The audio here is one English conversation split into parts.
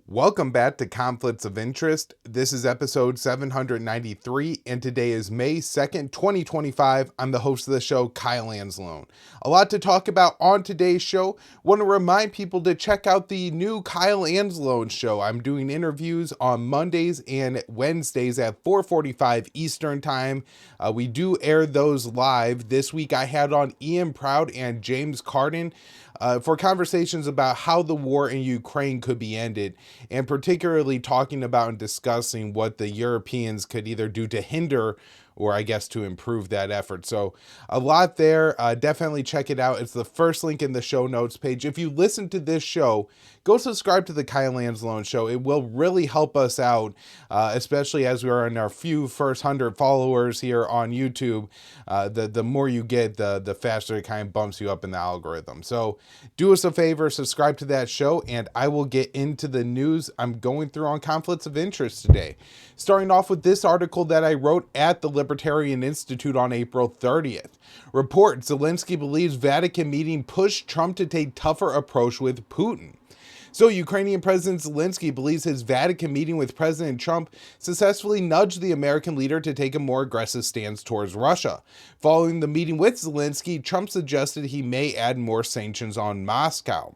Welcome back to Conflicts of Interest. This is episode 793, and today is May 2nd, 2025. I'm the host of the show, Kyle Anzalone. A lot to talk about on today's show. Want to remind people to check out the new Kyle Anzalone show. I'm doing interviews on Mondays and Wednesdays at 4:45 Eastern Time. We do air those live. This week I had on Ian Proud and James Carden for conversations about how the war in Ukraine could be ended, and particularly talking about and discussing what the Europeans could either do to hinder or I guess to improve that effort. So a lot there. Definitely check it out. It's the first link in the show notes page. If you listen to this show, go subscribe to the Kyle Anzalone show. It will really help us out, especially as we're in our first 100 followers here on YouTube. The more you get, the faster it kind of bumps you up in the algorithm. So do us a favor, subscribe to that show, and I will get into the news I'm going through on conflicts of interest today. Starting off with this article that I wrote at the Libertarian Institute on April 30th. Report: Zelensky believes Vatican meeting pushed Trump to take tougher approach with Putin. So Ukrainian President Zelensky believes his Vatican meeting with President Trump successfully nudged the American leader to take a more aggressive stance towards Russia. Following the meeting with Zelensky, Trump suggested he may add more sanctions on Moscow.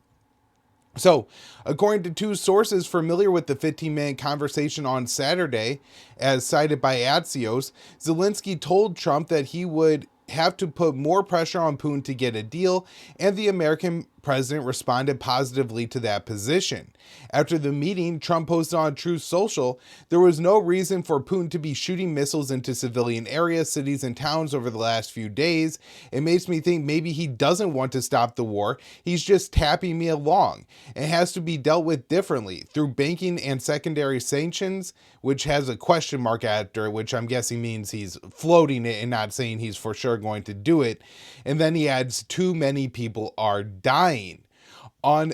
So, according to two sources familiar with the 15-minute conversation on Saturday, as cited by Axios, Zelensky told Trump that he would have to put more pressure on Putin to get a deal, and the American president responded positively to that position. After the meeting, Trump posted on Truth Social, there was no reason for Putin to be shooting missiles into civilian areas, cities, and towns over the last few days. It makes me think maybe he doesn't want to stop the war. He's just tapping me along. It has to be dealt with differently, through banking and secondary sanctions, which has a question mark after it, which I'm guessing means he's floating it and not saying he's for sure going to do it. And then he adds, too many people are dying. On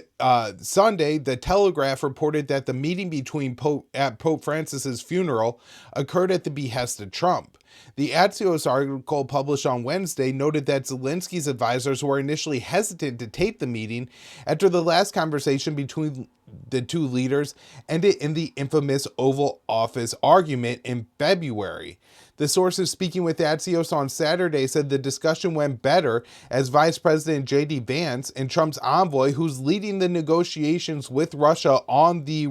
Sunday, the Telegraph reported that the meeting between at Pope Francis's funeral occurred at the behest of Trump. The Axios article published on Wednesday noted that Zelensky's advisors were initially hesitant to tape the meeting after the last conversation between the two leaders ended in the infamous Oval Office argument in February. The sources speaking with Axios on Saturday said the discussion went better as Vice President J.D. Vance and Trump's envoy, who's leading the negotiations with Russia on the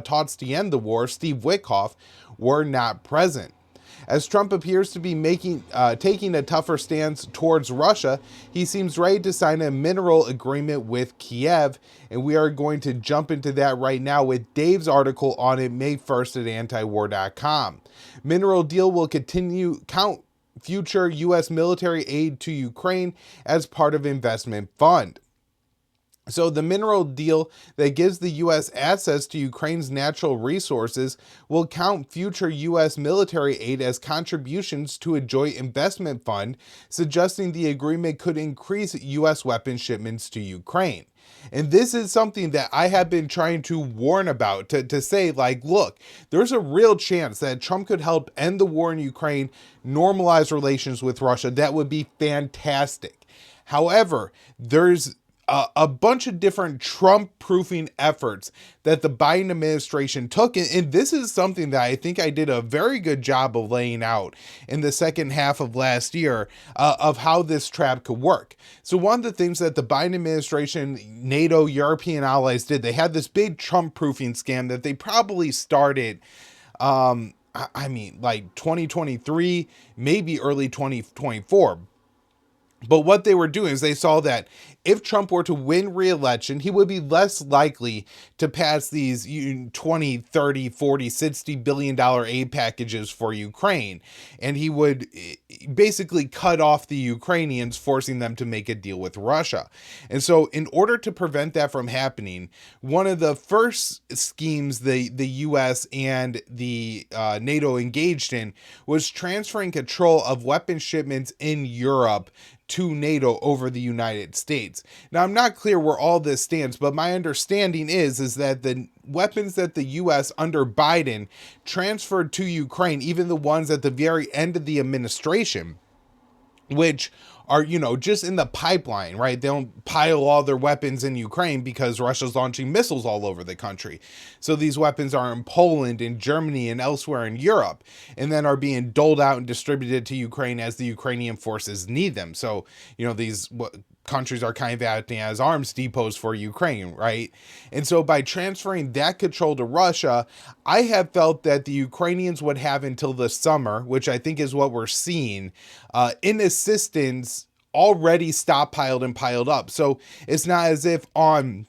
talks to end the war, Steve Witkoff, were not present. As Trump appears to be taking a tougher stance towards Russia, he seems ready to sign a mineral agreement with Kiev, and we are going to jump into that right now with Dave's article on it May 1st at antiwar.com. Mineral deal will count future U.S. military aid to Ukraine as part of investment fund. So the mineral deal that gives the U.S. access to Ukraine's natural resources will count future U.S. military aid as contributions to a joint investment fund, suggesting the agreement could increase U.S. weapon shipments to Ukraine. And this is something that I have been trying to warn about, to say, like, look, there's a real chance that Trump could help end the war in Ukraine, normalize relations with Russia. That would be fantastic. However, there's a bunch of different Trump-proofing efforts that the Biden administration took. And this is something that I think I did a very good job of laying out in the second half of last year of how this trap could work. So one of the things that the Biden administration, NATO, European allies did, they had this big Trump-proofing scam that they probably started, like 2023, maybe early 2024. But what they were doing is they saw that if Trump were to win re-election, he would be less likely to pass these 20, 30, 40, $60 billion aid packages for Ukraine. And he would basically cut off the Ukrainians, forcing them to make a deal with Russia. And so in order to prevent that from happening, one of the first schemes the U.S. and the NATO engaged in was transferring control of weapon shipments in Europe to NATO over the United States. Now, I'm not clear where all this stands, but my understanding is that the weapons that the U.S. under Biden transferred to Ukraine, even the ones at the very end of the administration, which are, just in the pipeline, right? They don't pile all their weapons in Ukraine because Russia's launching missiles all over the country. So these weapons are in Poland, in Germany, and elsewhere in Europe, and then are being doled out and distributed to Ukraine as the Ukrainian forces need them. So, these countries are kind of acting as arms depots for Ukraine, right? And so by transferring that control to Russia, I have felt that the Ukrainians would have until the summer, which I think is what we're seeing, in assistance already stockpiled and piled up. So it's not as if on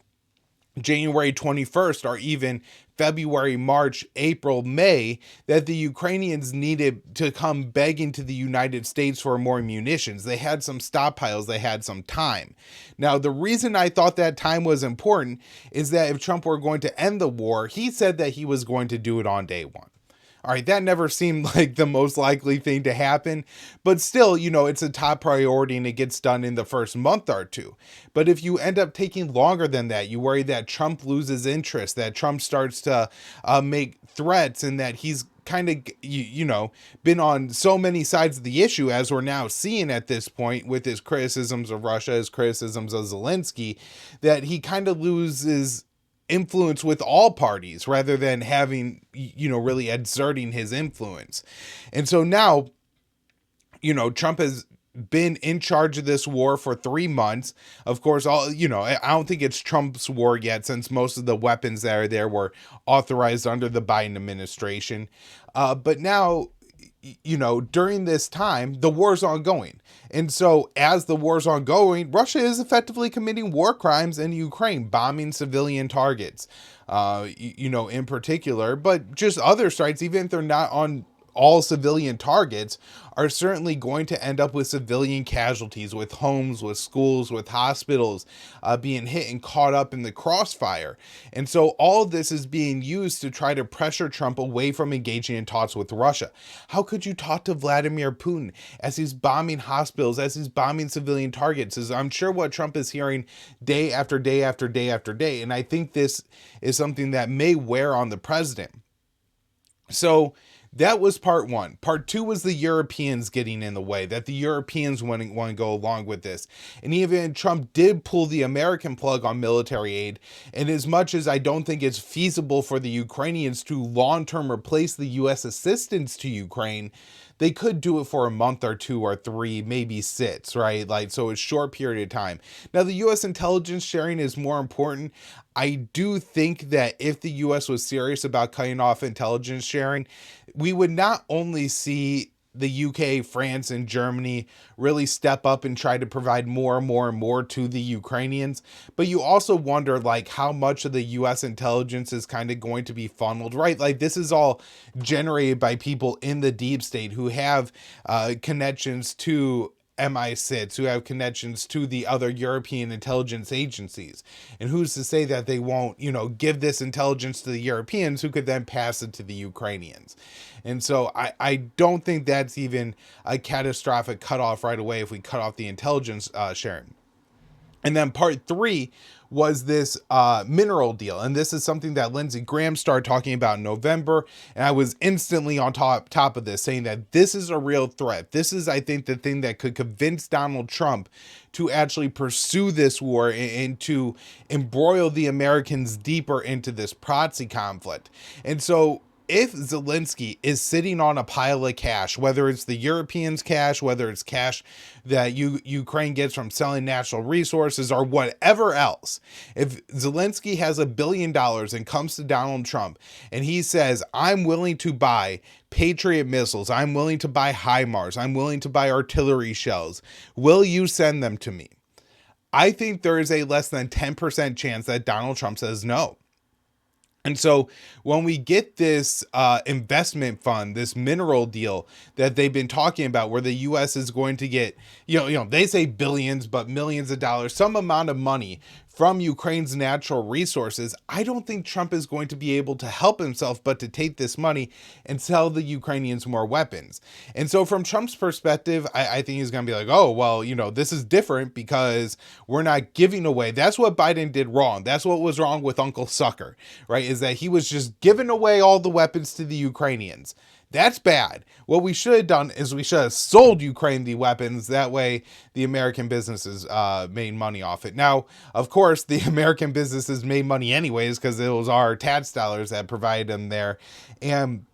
January 21st or even February, March, April, May, that the Ukrainians needed to come begging to the United States for more munitions. They had some stockpiles, they had some time. Now, the reason I thought that time was important is that if Trump were going to end the war, he said that he was going to do it on day one. All right, that never seemed like the most likely thing to happen, but still, it's a top priority and it gets done in the first month or two. But if you end up taking longer than that, you worry that Trump loses interest, that Trump starts to make threats, and that he's kind of, been on so many sides of the issue, as we're now seeing at this point with his criticisms of Russia, his criticisms of Zelensky, that he kind of loses influence with all parties rather than having, really exerting his influence. And so now, Trump has been in charge of this war for 3 months. Of course, I don't think it's Trump's war yet, since most of the weapons that are there were authorized under the Biden administration. But now, during this time, the war's ongoing. And so as the war's ongoing, Russia is effectively committing war crimes in Ukraine, bombing civilian targets, in particular, but just other strikes, even if they're not on all civilian targets, are certainly going to end up with civilian casualties, with homes, with schools, with hospitals being hit and caught up in the crossfire. And so all of this is being used to try to pressure Trump away from engaging in talks with Russia. How could you talk to Vladimir Putin as he's bombing hospitals, as he's bombing civilian targets? Is I'm sure what Trump is hearing day after day after day after day. And I think this is something that may wear on the president. So that was part one. Part two was the Europeans getting in the way, that the Europeans want to go along with this. And even Trump did pull the American plug on military aid. And as much as I don't think it's feasible for the Ukrainians to long-term replace the U.S. assistance to Ukraine, they could do it for a month or 2 or 3, maybe 6, right? So a short period of time. Now, the U.S. intelligence sharing is more important. I do think that if the U.S. was serious about cutting off intelligence sharing, we would not only see the UK, France, and Germany really step up and try to provide more and more and more to the Ukrainians, but you also wonder how much of the US intelligence is kind of going to be funneled, right? This is all generated by people in the deep state who have connections to MI6, who have connections to the other European intelligence agencies. And who's to say that they won't, give this intelligence to the Europeans, who could then pass it to the Ukrainians. And so I don't think that's even a catastrophic cutoff right away if we cut off the intelligence sharing. And then part three was this mineral deal. And this is something that Lindsey Graham started talking about in November. And I was instantly on top of this, saying that this is a real threat. This is, I think, the thing that could convince Donald Trump to actually pursue this war and to embroil the Americans deeper into this proxy conflict. And so if Zelensky is sitting on a pile of cash, whether it's the Europeans' cash, whether it's cash that Ukraine gets from selling natural resources or whatever else, if Zelensky has $1 billion and comes to Donald Trump and he says, I'm willing to buy Patriot missiles, I'm willing to buy HIMARS, I'm willing to buy artillery shells, will you send them to me? I think there is a less than 10% chance that Donald Trump says no. And so when we get this investment fund, this mineral deal that they've been talking about, where the U.S. is going to get, they say billions, but millions of dollars, some amount of money from Ukraine's natural resources, I don't think Trump is going to be able to help himself but to take this money and sell the Ukrainians more weapons. And so from Trump's perspective, I think he's going to be like, oh, well, this is different because we're not giving away. That's what Biden did wrong. That's what was wrong with Uncle Sucker, right? Is that he was just giving away all the weapons to the Ukrainians. That's bad. What we should have done is we should have sold Ukraine the weapons. That way, the American businesses made money off it. Now, of course, the American businesses made money anyways because it was our tax dollars that provided them there. And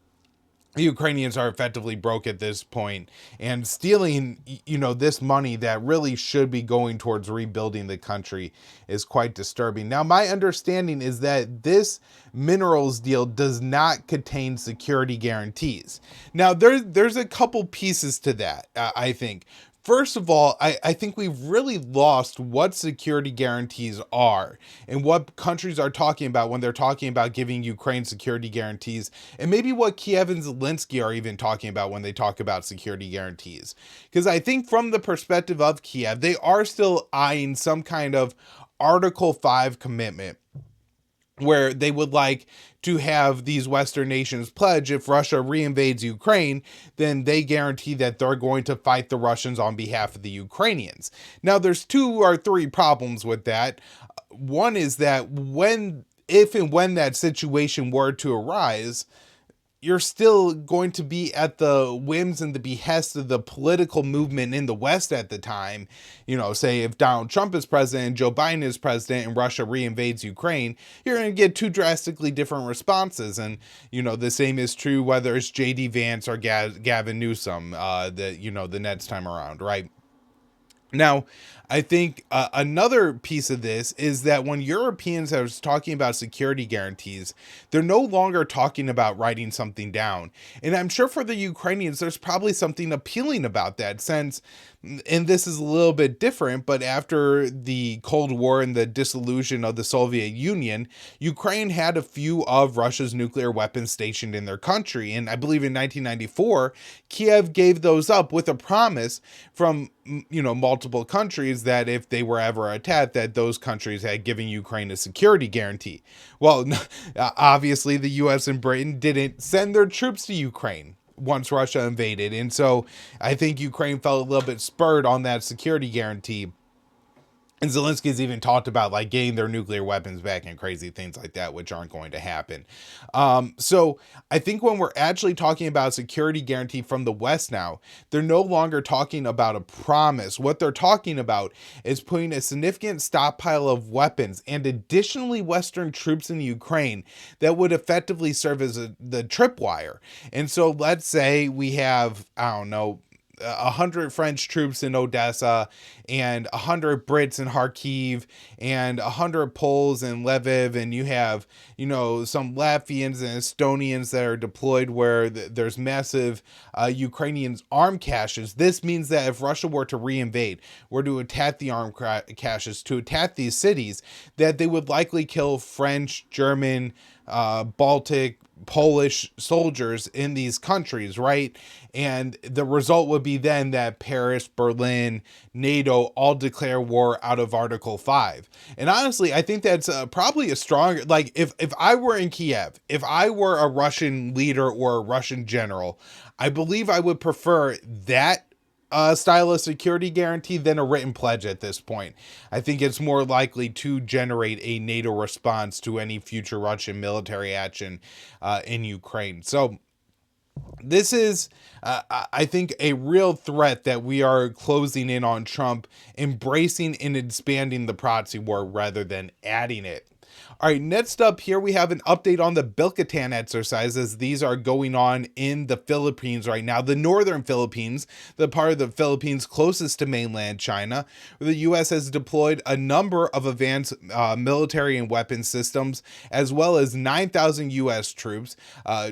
the Ukrainians are effectively broke at this point, and stealing, this money that really should be going towards rebuilding the country is quite disturbing. Now, my understanding is that this minerals deal does not contain security guarantees. Now, there's a couple pieces to that, I think. First of all, I think we've really lost what security guarantees are and what countries are talking about when they're talking about giving Ukraine security guarantees, and maybe what Kiev and Zelensky are even talking about when they talk about security guarantees. Because I think from the perspective of Kiev, they are still eyeing some kind of Article 5 commitment, where they would like to have these Western nations pledge if Russia reinvades Ukraine, then they guarantee that they're going to fight the Russians on behalf of the Ukrainians. Now, there's 2 or 3 problems with that. One is that if and when that situation were to arise, you're still going to be at the whims and the behest of the political movement in the West at the time. Say if Donald Trump is president and Joe Biden is president and Russia reinvades Ukraine, you're going to get 2 drastically different responses. And, the same is true whether it's J.D. Vance or Gavin Newsom, the next time around, right? Now, I think another piece of this is that when Europeans are talking about security guarantees, they're no longer talking about writing something down. And I'm sure for the Ukrainians, there's probably something appealing about that, since, and this is a little bit different, but after the Cold War and the dissolution of the Soviet Union, Ukraine had a few of Russia's nuclear weapons stationed in their country. And I believe in 1994, Kiev gave those up with a promise from, multiple countries that if they were ever attacked, that those countries had given Ukraine a security guarantee. Well, obviously the US and Britain didn't send their troops to Ukraine once Russia invaded. And so I think Ukraine felt a little bit spurred on that security guarantee. And Zelensky's even talked about like getting their nuclear weapons back and crazy things like that, which aren't going to happen. So I think when we're actually talking about security guarantee from the West now, they're no longer talking about a promise. What they're talking about is putting a significant stockpile of weapons and additionally Western troops in Ukraine that would effectively serve as the tripwire. And so let's say we have, 100 French troops in Odessa and 100 Brits in Kharkiv and 100 Poles in Lviv, and you have, some Latvians and Estonians that are deployed where there's massive Ukrainians arm caches. This means that if Russia were to reinvade, were to attack the arm caches, to attack these cities, that they would likely kill French, German, Baltic, Polish soldiers in these countries, right? And the result would be then that Paris, Berlin, NATO all declare war out of Article 5. And honestly, I think that's probably a strong, like if I were in Kiev, if I were a Russian leader or a Russian general, I believe I would prefer that style of security guarantee than a written pledge at this point. I think it's more likely to generate a NATO response to any future Russian military action in Ukraine. So this is, I think, a real threat that we are closing in on Trump embracing and expanding the proxy war rather than adding it. All right, next up here, we have an update on the Bilkatan exercises. These are going on in the Philippines right now, the northern Philippines, the part of the Philippines closest to mainland China. The U.S. has deployed a number of advanced military and weapon systems, as well as 9,000 U.S. troops.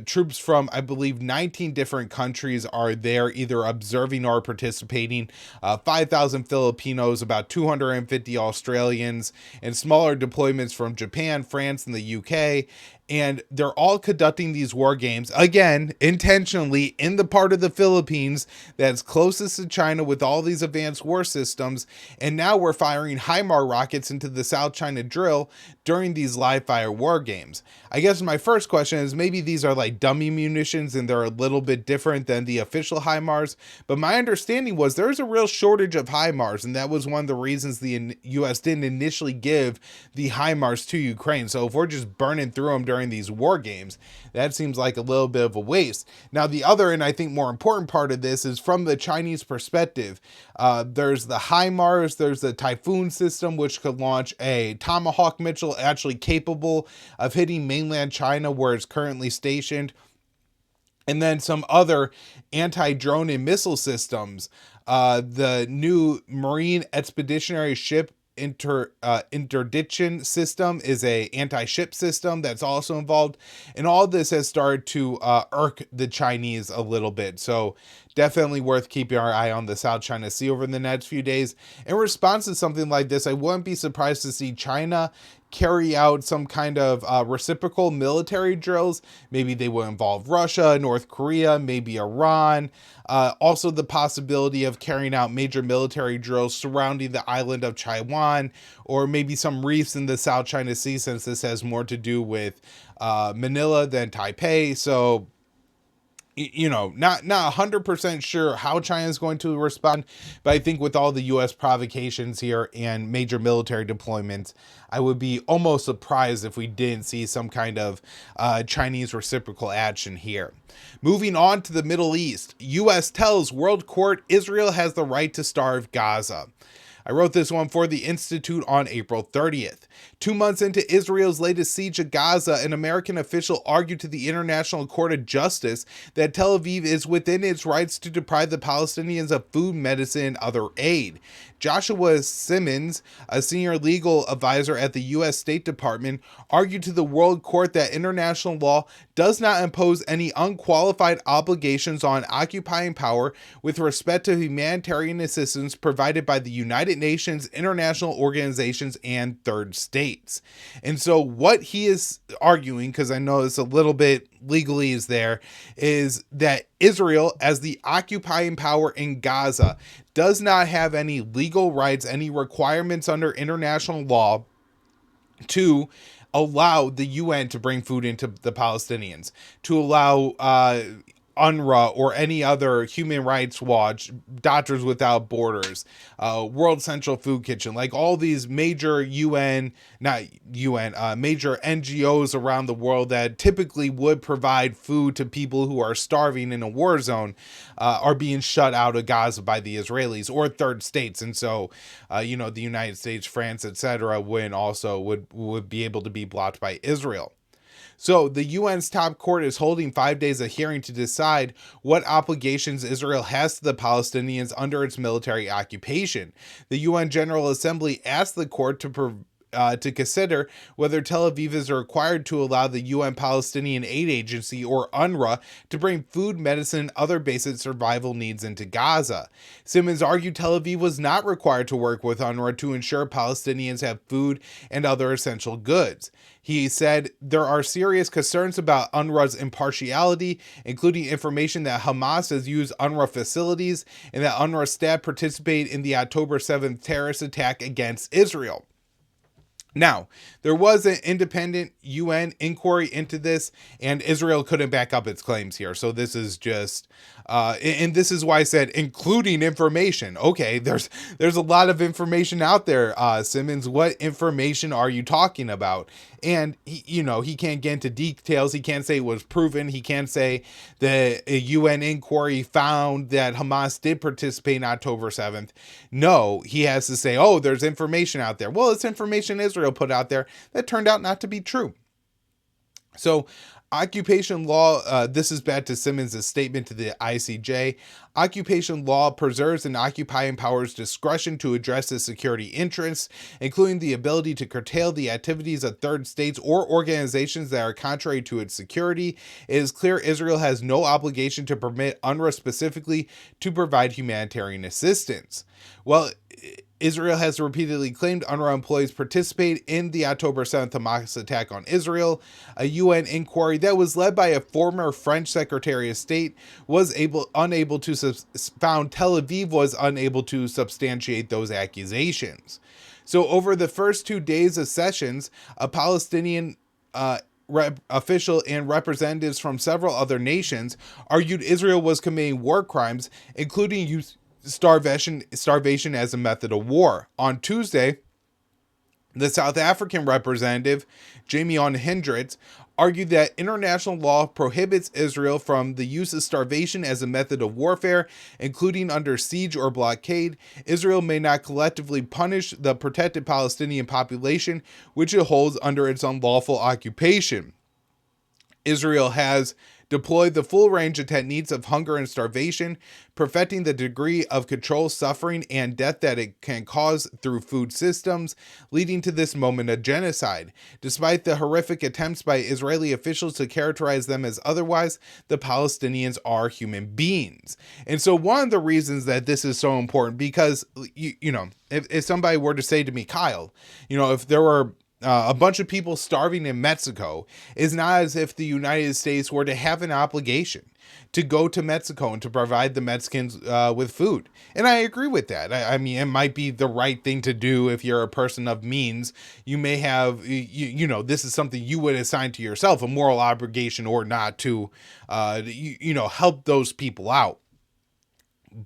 Troops from, I believe, 19 different countries are there, either observing or participating. 5,000 Filipinos, about 250 Australians, and smaller deployments from Japan, France, and the UK. And they're all conducting these war games, again, intentionally in the part of the Philippines that's closest to China with all these advanced war systems. And now we're firing HIMARS rockets into the South China Drill during these live fire war games. I guess my first question is maybe these are like dummy munitions and they're a little bit different than the official HIMARS. But my understanding was there's a real shortage of HIMARS, and that was one of the reasons the U.S. didn't initially give the HIMARS to Ukraine. So if we're just burning through them during during these war games. That seems like a little bit of a waste. Now, the other, and I think more important part of this is from the Chinese perspective. There's the HIMARS, there's the Typhoon system, which could launch a Tomahawk missile actually capable of hitting mainland China where it's currently stationed. And then some other anti-drone and missile systems. The new Marine Expeditionary Ship interdiction system is a anti-ship system that's also involved, and all this has started to irk the Chinese a little bit. So definitely worth keeping our eye on the South China Sea over the next few days. In response to something like this, I wouldn't be surprised to see China carry out some kind of reciprocal military drills. Maybe they will involve Russia, North Korea, maybe Iran. Also the possibility of carrying out major military drills surrounding the island of Taiwan, or maybe some reefs in the South China Sea, since this has more to do with Manila than Taipei. So, you know, not 100% sure how China is going to respond, but I think with all the U.S. provocations here and major military deployments, I would be almost surprised if we didn't see some kind of Chinese reciprocal action here. Moving on to the Middle East, U.S. tells World Court Israel has the right to starve Gaza. I wrote this one for the Institute on April 30th. 2 months into Israel's latest siege of Gaza, an American official argued to the International Court of Justice that Tel Aviv is within its rights to deprive the Palestinians of food, medicine, and other aid. Joshua Simmons, a senior legal advisor at the U.S. State Department, argued to the World Court that international law does not impose any unqualified obligations on occupying power with respect to humanitarian assistance provided by the United Nations, international organizations, and third states. And so what he is arguing, because I know it's a little bit legalese there, is that Israel, as the occupying power in Gaza, does not have any legal rights, any requirements under international law to allow the UN to bring food into the Palestinians, to allow UNRWA or any other human rights watch, Doctors Without Borders, World Central Food Kitchen, like all these major major NGOs around the world that typically would provide food to people who are starving in a war zone, are being shut out of Gaza by the Israelis or third states. And so, the United States, France, etc. would be able to be blocked by Israel. So the UN's top court is holding 5 days of hearing to decide what obligations Israel has to the Palestinians under its military occupation. The UN General Assembly asked the court to consider whether Tel Aviv is required to allow the UN Palestinian Aid Agency, or UNRWA, to bring food, medicine, and other basic survival needs into Gaza. Simmons argued Tel Aviv was not required to work with UNRWA to ensure Palestinians have food and other essential goods. He said there are serious concerns about UNRWA's impartiality, including information that Hamas has used UNRWA facilities and that UNRWA staff participated in the October 7th terrorist attack against Israel. Now, there was an independent UN inquiry into this, and Israel couldn't back up its claims here. So this is just, and this is why I said including information. Okay, there's a lot of information out there, Simmons. What information are you talking about? And he can't get into details. He can't say it was proven. He can't say the UN inquiry found that Hamas did participate on October 7th. No, he has to say, oh, there's information out there. Well, it's information Israel put out there that turned out not to be true. So occupation law, this is back to Simmons' statement to the ICJ. Occupation law preserves an occupying power's discretion to address its security interests, including the ability to curtail the activities of third states or organizations that are contrary to its security. It is clear Israel has no obligation to permit UNRWA specifically to provide humanitarian assistance. Well, Israel has repeatedly claimed UNRWA employees participate in the October 7th Hamas attack on Israel. A UN inquiry that was led by a former French Secretary of State found Tel Aviv was unable to substantiate those accusations. So over the first 2 days of sessions, a Palestinian official and representatives from several other nations argued Israel was committing war crimes, including starvation as a method of war. On Tuesday, the South African representative, Jamie Hendricks, argued that international law prohibits Israel from the use of starvation as a method of warfare, including under siege or blockade. Israel may not collectively punish the protected Palestinian population, which it holds under its unlawful occupation. Israel has deployed the full range of techniques of hunger and starvation, perfecting the degree of control, suffering, and death that it can cause through food systems, leading to this moment of genocide. Despite the horrific attempts by Israeli officials to characterize them as otherwise, the Palestinians are human beings. And so one of the reasons that this is so important, because, if somebody were to say to me, Kyle, if there were a bunch of people starving in Mexico, is not as if the United States were to have an obligation to go to Mexico and to provide the Mexicans with food. And I agree with that. I mean, it might be the right thing to do if you're a person of means. You may have, this is something you would assign to yourself, a moral obligation or not, to, help those people out.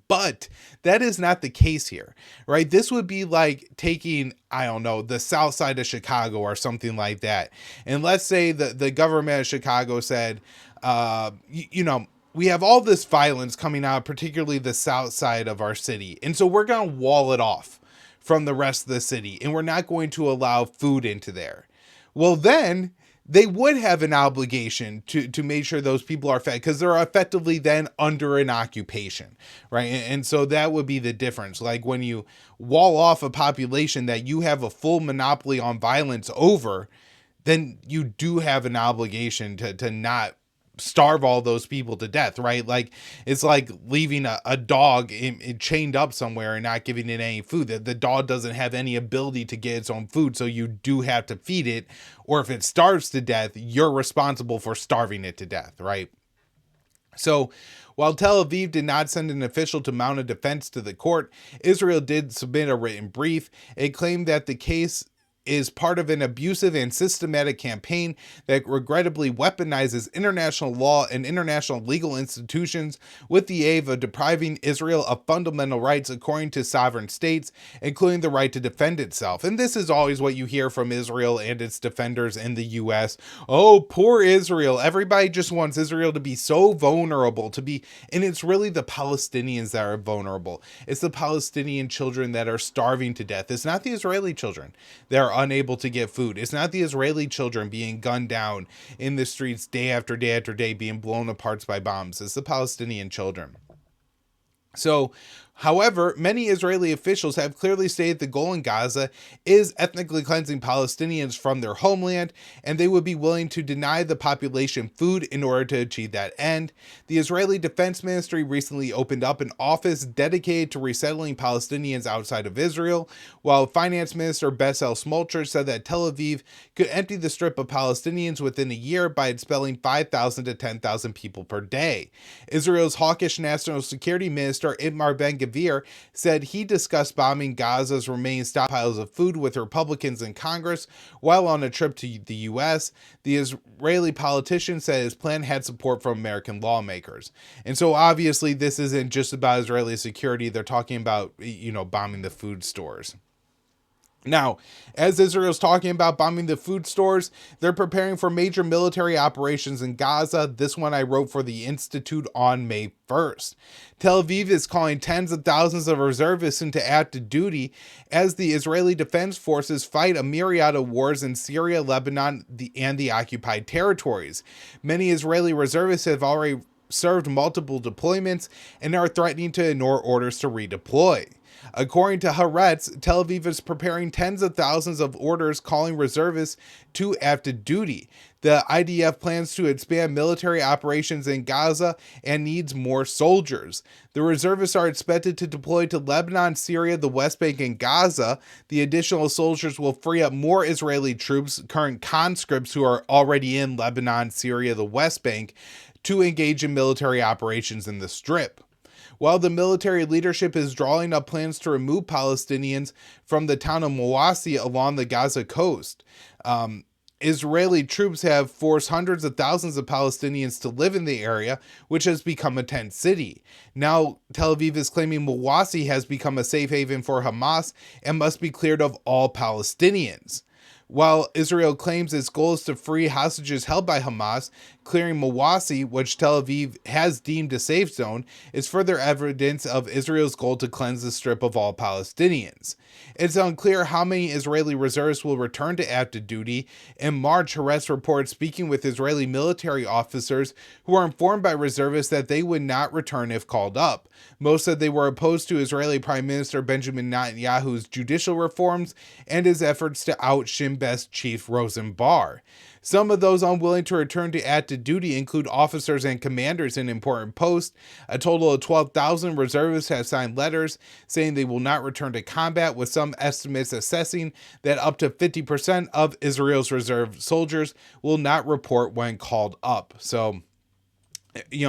But that is not the case here, right? This would be like taking, the south side of Chicago or something like that. And let's say the government of Chicago said, we have all this violence coming out, particularly the south side of our city. And so we're going to wall it off from the rest of the city. And we're not going to allow food into there. Well, then they would have an obligation to make sure those people are fed, because they're effectively then under an occupation, right? And so that would be the difference. Like when you wall off a population that you have a full monopoly on violence over, then you do have an obligation to not starve all those people to death, right? Like it's like leaving a dog chained up somewhere and not giving it any food. The dog doesn't have any ability to get its own food, so you do have to feed it. Or if it starves to death, you're responsible for starving it to death, right? So while Tel Aviv did not send an official to mount a defense to the court, Israel did submit a written brief. It claimed that the case is part of an abusive and systematic campaign that regrettably weaponizes international law and international legal institutions with the aim of depriving Israel of fundamental rights according to sovereign states, including the right to defend itself. And this is always what you hear from Israel and its defenders in the US. Oh, poor Israel. Everybody just wants Israel to be so vulnerable, and it's really the Palestinians that are vulnerable. It's the Palestinian children that are starving to death. It's not the Israeli children that are unable to get food. It's not the Israeli children being gunned down in the streets day after day after day, being blown apart by bombs. It's the Palestinian children. So, however, many Israeli officials have clearly stated the goal in Gaza is ethnically cleansing Palestinians from their homeland, and they would be willing to deny the population food in order to achieve that end. The Israeli Defense Ministry recently opened up an office dedicated to resettling Palestinians outside of Israel, while Finance Minister Bezalel Smotrich said that Tel Aviv could empty the strip of Palestinians within a year by expelling 5,000 to 10,000 people per day. Israel's hawkish National Security Minister Itamar Ben-Gvir said he discussed bombing Gaza's remaining stockpiles of food with Republicans in Congress while on a trip to the U.S. The Israeli politician said his plan had support from American lawmakers. And so obviously this isn't just about Israeli security. They're talking about, bombing the food stores. Now, as Israel's talking about bombing the food stores, they're preparing for major military operations in Gaza. This one I wrote for the Institute on May 1st. Tel Aviv is calling tens of thousands of reservists into active duty as the Israeli Defense Forces fight a myriad of wars in Syria, Lebanon, and the occupied territories. Many Israeli reservists have already served multiple deployments and are threatening to ignore orders to redeploy. According to Haaretz, Tel Aviv is preparing tens of thousands of orders calling reservists to active duty. The IDF plans to expand military operations in Gaza and needs more soldiers. The reservists are expected to deploy to Lebanon, Syria, the West Bank, and Gaza. The additional soldiers will free up more Israeli troops, current conscripts who are already in Lebanon, Syria, the West Bank, to engage in military operations in the Strip. While the military leadership is drawing up plans to remove Palestinians from the town of Mawasi along the Gaza coast, Israeli troops have forced hundreds of thousands of Palestinians to live in the area, which has become a tent city. Now, Tel Aviv is claiming Mawasi has become a safe haven for Hamas and must be cleared of all Palestinians. While Israel claims its goal is to free hostages held by Hamas, clearing Mawasi, which Tel Aviv has deemed a safe zone, is further evidence of Israel's goal to cleanse the strip of all Palestinians. It's unclear how many Israeli reservists will return to active duty. In March, Haaretz reports speaking with Israeli military officers who were informed by reservists that they would not return if called up. Most said they were opposed to Israeli Prime Minister Benjamin Netanyahu's judicial reforms and his efforts to out Shin Bet chief Rosen Bar. Some of those unwilling to return to active duty include officers and commanders in important posts. A total of 12,000 reservists have signed letters saying they will not return to combat, with some estimates assessing that up to 50% of Israel's reserve soldiers will not report when called up. So,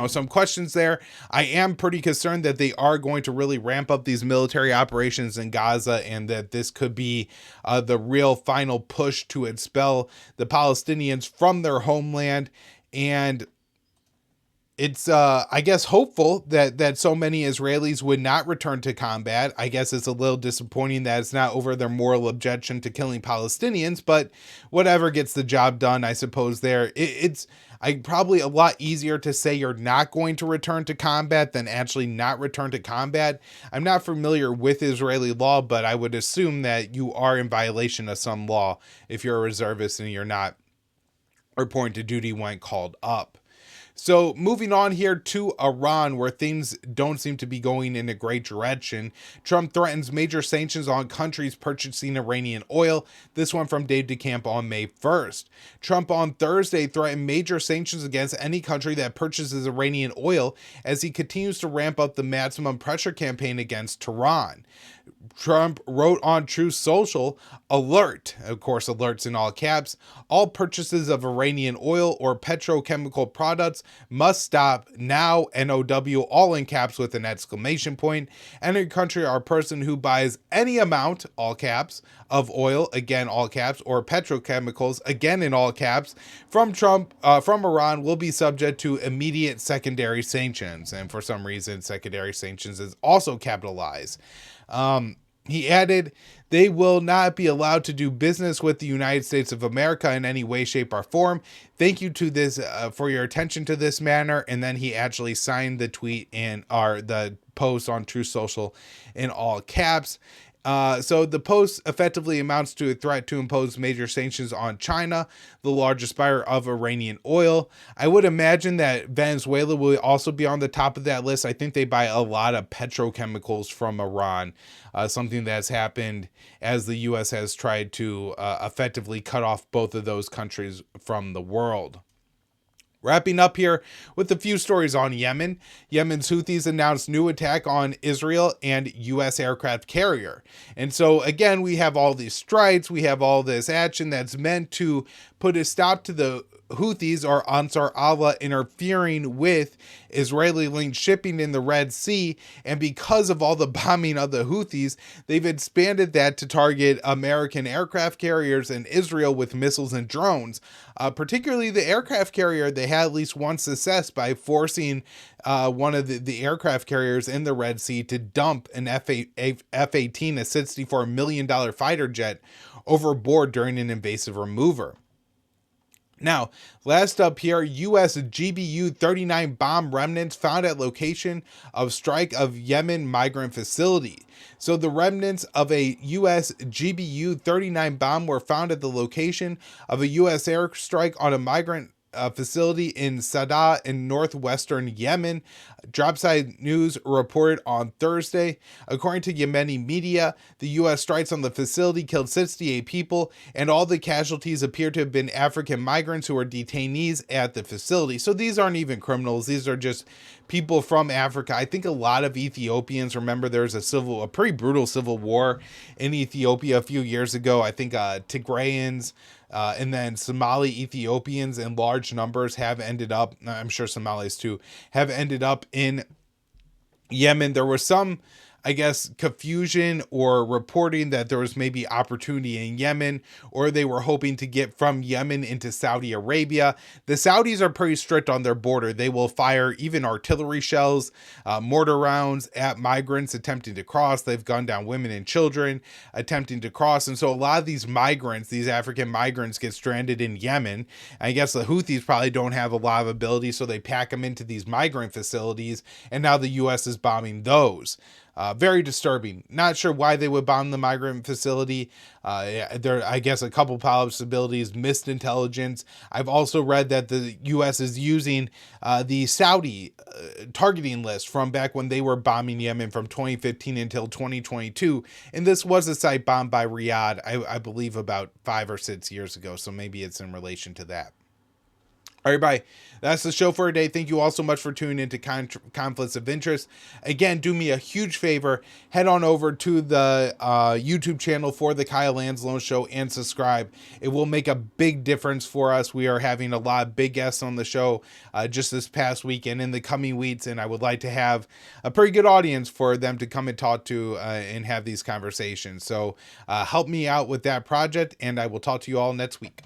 some questions there. I am pretty concerned that they are going to really ramp up these military operations in Gaza, and that this could be the real final push to expel the Palestinians from their homeland. And it's, I guess, hopeful that so many Israelis would not return to combat. I guess it's a little disappointing that it's not over their moral objection to killing Palestinians, but whatever gets the job done, I suppose there. It's probably a lot easier to say you're not going to return to combat than actually not return to combat. I'm not familiar with Israeli law, but I would assume that you are in violation of some law if you're a reservist and you're not reporting to duty when called up. So moving on here to Iran, where things don't seem to be going in a great direction. Trump threatens major sanctions on countries purchasing Iranian oil. This one from Dave DeCamp on May 1st. Trump on Thursday threatened major sanctions against any country that purchases Iranian oil as he continues to ramp up the maximum pressure campaign against Tehran. Trump wrote on Truth Social, alert, of course, alerts in all caps, all purchases of Iranian oil or petrochemical products must stop now, NOW, all in caps with an exclamation point. Any country or person who buys any amount, all caps, of oil, again, all caps, or petrochemicals, again, in all caps, from Iran will be subject to immediate secondary sanctions. And for some reason, secondary sanctions is also capitalized. He added, they will not be allowed to do business with the United States of America in any way, shape, or form. Thank you to this for your attention to this matter. And then he actually signed the tweet the post on Truth Social in all caps. So the post effectively amounts to a threat to impose major sanctions on China, the largest buyer of Iranian oil. I would imagine that Venezuela will also be on the top of that list. I think they buy a lot of petrochemicals from Iran, something that's happened as the U.S. has tried to effectively cut off both of those countries from the world. Wrapping up here with a few stories on Yemen. Yemen's Houthis announced new attack on Israel and U.S. aircraft carrier. And so, again, we have all these strikes. We have all this action that's meant to put a stop to the Houthis, or Ansar Allah, interfering with Israeli-linked shipping in the Red Sea. And because of all the bombing of the Houthis, they've expanded that to target American aircraft carriers in Israel with missiles and drones. Particularly the aircraft carrier, they had at least one success by forcing one of the aircraft carriers in the Red Sea to dump an F-18, a $64 million fighter jet, overboard during an invasive remover. Now, last up here, U.S. GBU-39 bomb remnants found at location of strike of Yemen migrant facility. So the remnants of a U.S. GBU-39 bomb were found at the location of a U.S. airstrike on a migrant facility in Sada in northwestern Yemen. Dropside News reported on Thursday. According to Yemeni media, the U.S. strikes on the facility killed 68 people, and all the casualties appear to have been African migrants who were detainees at the facility. So these aren't even criminals. These are just people from Africa. I think a lot of Ethiopians, remember there was a pretty brutal civil war in Ethiopia a few years ago. I think Tigrayans, and then Somali Ethiopians in large numbers have ended up, I'm sure Somalis too, have ended up in Yemen. There were some I guess, confusion or reporting that there was maybe opportunity in Yemen, or they were hoping to get from Yemen into Saudi Arabia. The Saudis are pretty strict on their border. They will fire even artillery shells, mortar rounds at migrants attempting to cross. They've gunned down women and children attempting to cross. And so a lot of these migrants, these African migrants, get stranded in Yemen. I guess the Houthis probably don't have a lot of ability, so they pack them into these migrant facilities, and now the U.S. is bombing those. Very disturbing. Not sure why they would bomb the migrant facility. There, I guess, a couple possibilities: missed intelligence. I've also read that the U.S. is using the Saudi targeting list from back when they were bombing Yemen from 2015 until 2022, and this was a site bombed by Riyadh, I believe, about 5 or 6 years ago. So maybe it's in relation to that. All right, bye. That's the show for today. Thank you all so much for tuning into Conflicts of Interest. Again, do me a huge favor. Head on over to the YouTube channel for the Kyle Anzalone Show and subscribe. It will make a big difference for us. We are having a lot of big guests on the show just this past week and in the coming weeks, and I would like to have a pretty good audience for them to come and talk to and have these conversations. So help me out with that project, and I will talk to you all next week.